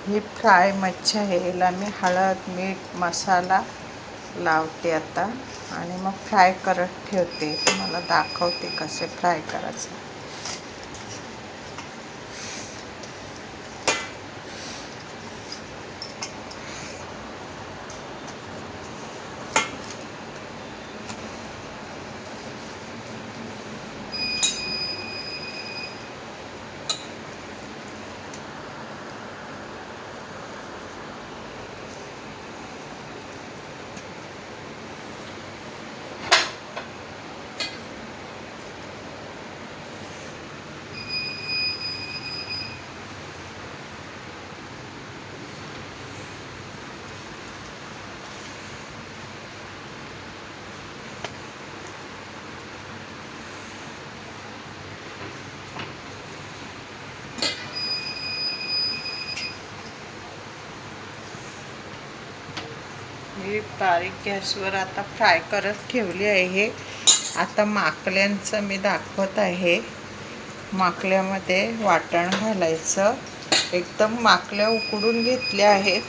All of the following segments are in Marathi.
ही फ्राय मच्छी आहे. याला मी हळद मीठ मसाला लावते आता आणि मग फ्राय करत ठेवते. तुम्हाला दाखवते कसे फ्राय करायचे. मी बारीक गॅसवर आता फ्राय करत ठेवली आहे. आता माकल्यांचं मी दाखवत आहे. माकल्यामध्ये वाटण घालायचं. एकदम माकल्या उकडून घेतल्या आहेत.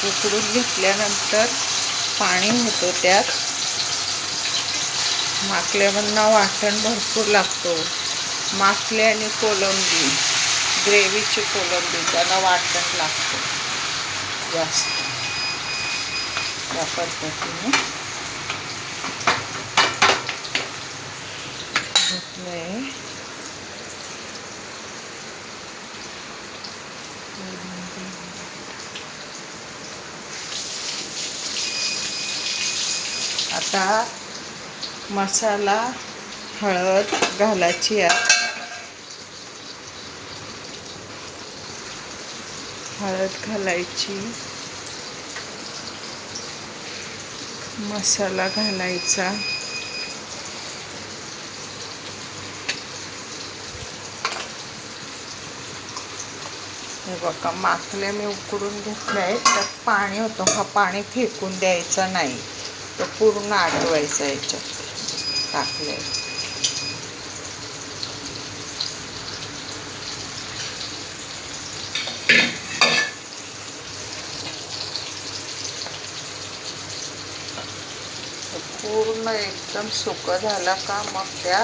उकडून घेतल्यानंतर पाणी होतं त्यात. माकल्यामधनं वाटण भरपूर लागतो. माकले आणि कोलंबी, ग्रेव्हीची कोलंबी, त्याला वाटण लागतं जास्त. या पद्धतीने घेतलंय. आता मसाला हळद घालायची आहे. हळद घालायची, मसाला घालायचा, हे बघा माकले मी उकडून घेतले आहेत. त्यात पाणी होतं. हा पाणी फेकून द्यायचं नाही, तर पूर्ण आटवायचं याच्यात टाकले. पूर्ण एकदम सुकं झालं का मग त्या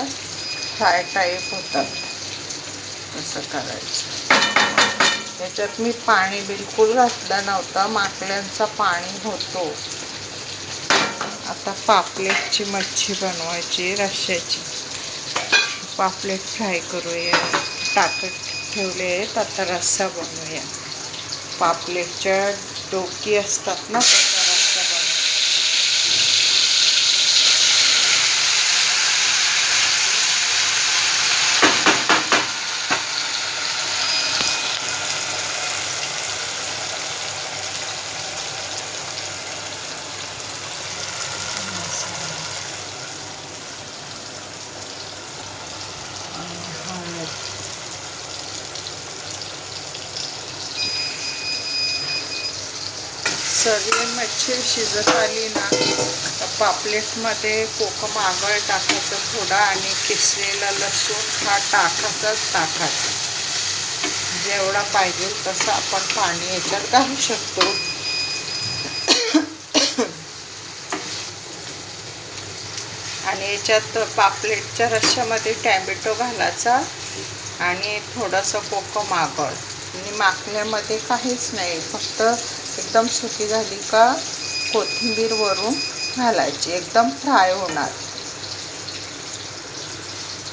फ्राय टाईप होतात. असं करायचं. याच्यात मी पाणी बिलकुल घातलं नव्हतं. माकल्यांचा पाणी होतो. आता पापलेटची मच्छी बनवायची, रश्श्याची. पापलेट फ्राय करूया. टाकत ठेवले आहेत. आता रस्सा बनवूया. पापलेटच्या डोकी असतात ना, त्याचा रस्सा बनवूया. सगळी मच्छी शिजत आली ना, तर पापलेटमध्ये कोकम आगळ टाकायचं थोडा आणि किसलेला लसूण हा टाकायचा. जेवढा पाहिजे तसं आपण पाणी याच्यात घालू शकतो. आणि याच्यात पापलेटच्या रश्श्यामध्ये टॅमॅटो घालायचा आणि थोडंसं कोकम आगळ. आणि माकल्यामध्ये काहीच नाही, फक्त एकदम सुकी झाली का कोथिंबीर वरून घालायची. एकदम फ्राय होणार,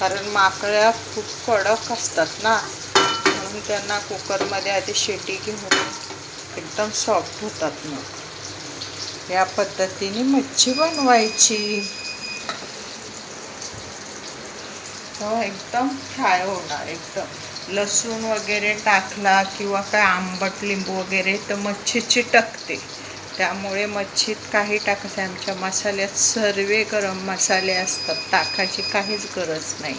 कारण माकळ्या खूप कडक असतात ना, म्हणून त्यांना कुकरमध्ये आधी शिटी घेऊन एकदम सॉफ्ट होतात. मग या पद्धतीने मच्छी बनवायची. एकदम फ्राय होणार. एकदम लसूण वगैरे टाकला किंवा काय आंबट लिंबू वगैरे तर मच्छी चिटकते. त्यामुळे मच्छीत काही टाकायचं. आमच्या मसाल्यात सर्व गरम मसाले असतात, टाकायची काहीच गरज नाही.